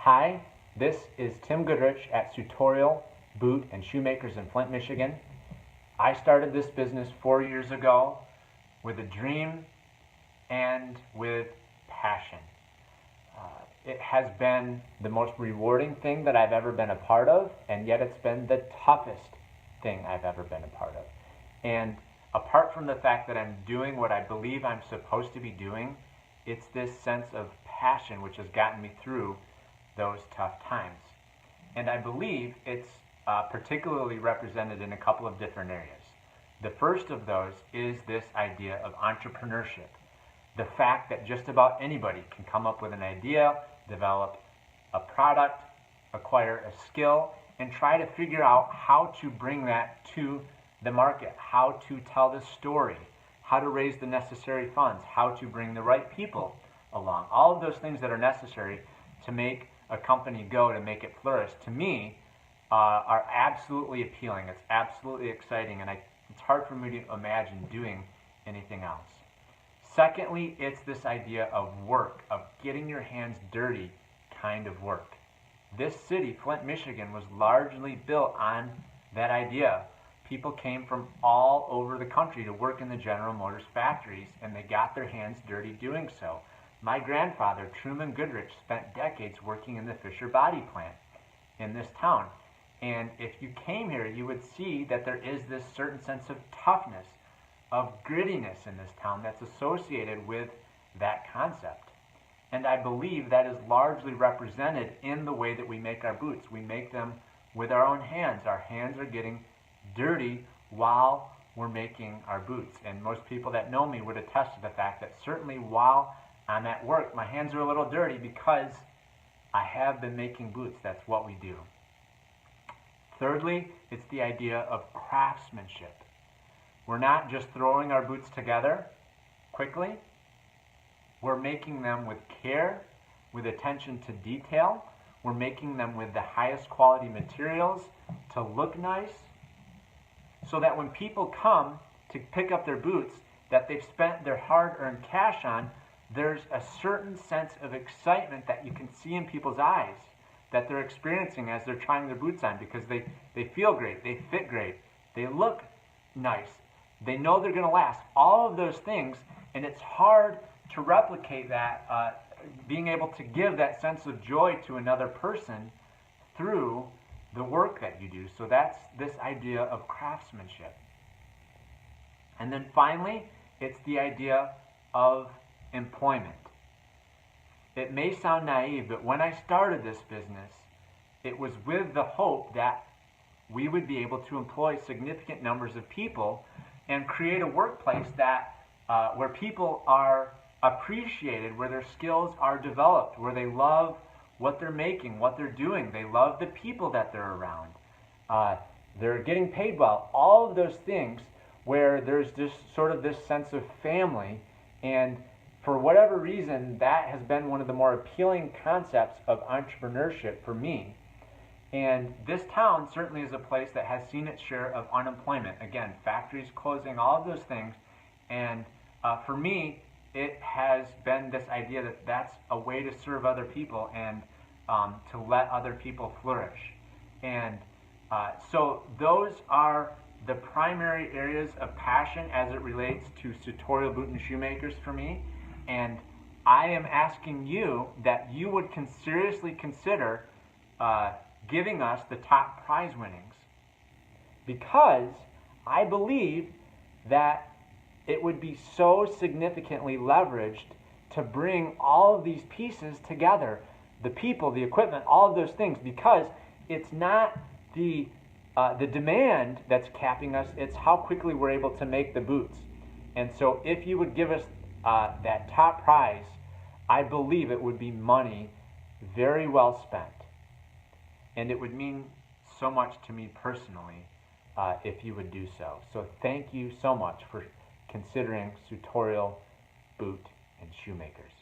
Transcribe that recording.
Hi, this is Tim Goodrich at Sutorial Boot and Shoemakers in Flint, Michigan. I started this business 4 years ago with a dream and with passion. It has been the most rewarding thing that I've ever been a part of, and yet it's been the toughest thing I've ever been a part of. And apart from the fact that I'm doing what I believe I'm supposed to be doing, it's this sense of passion which has gotten me through those tough times. And I believe it's particularly represented in a couple of different areas. The first of those is this idea of entrepreneurship. The fact that just about anybody can come up with an idea, develop a product, acquire a skill, and try to figure out how to bring that to the market, how to tell the story, how to raise the necessary funds, how to bring the right people along. All of those things that are necessary to make a company go, to make it flourish, to me, are absolutely appealing. It's absolutely exciting, and it's hard for me to imagine doing anything else. Secondly, it's this idea of work, of getting your hands dirty kind of work. This city, Flint, Michigan, was largely built on that idea. People came from all over the country to work in the General Motors factories, and they got their hands dirty doing so. My grandfather, Truman Goodrich, spent decades working in the Fisher Body plant in this town. And if you came here, you would see that there is this certain sense of toughness, of grittiness in this town that's associated with that concept. And I believe that is largely represented in the way that we make our boots. We make them with our own hands. Our hands are getting dirty while we're making our boots. And most people that know me would attest to the fact that certainly while I'm at work, my hands are a little dirty because I have been making boots. That's what we do. Thirdly, it's the idea of craftsmanship. We're not just throwing our boots together quickly. We're making them with care, with attention to detail. We're making them with the highest quality materials to look nice, so that when people come to pick up their boots that they've spent their hard-earned cash on, there's a certain sense of excitement that you can see in people's eyes that they're experiencing as they're trying their boots on, because they feel great, they fit great, they look nice, they know they're going to last. All of those things, and it's hard to replicate that, being able to give that sense of joy to another person through the work that you do. So that's this idea of craftsmanship. And then finally, it's the idea of employment. It may sound naive, but when I started this business, it was with the hope that we would be able to employ significant numbers of people and create a workplace that where people are appreciated, where their skills are developed, where they love what they're making, what they're doing. They love the people that they're around. They're getting paid well. All of those things where there's just sort of this sense of family, and for whatever reason, that has been one of the more appealing concepts of entrepreneurship for me. And this town certainly is a place that has seen its share of unemployment. Again, factories closing, all of those things. And for me, it has been this idea that that's a way to serve other people and to let other people flourish. And so those are the primary areas of passion as it relates to Sutorial Boot and Shoemakers for me. And I am asking you that you would seriously consider giving us the top prize winnings, because I believe that it would be so significantly leveraged to bring all of these pieces together, the people, the equipment, all of those things, because it's not the demand that's capping us, it's how quickly we're able to make the boots. And so if you would give us that top prize, I believe it would be money very well spent. And it would mean so much to me personally if you would do so. So thank you so much for considering Sutorial Boot and Shoemakers.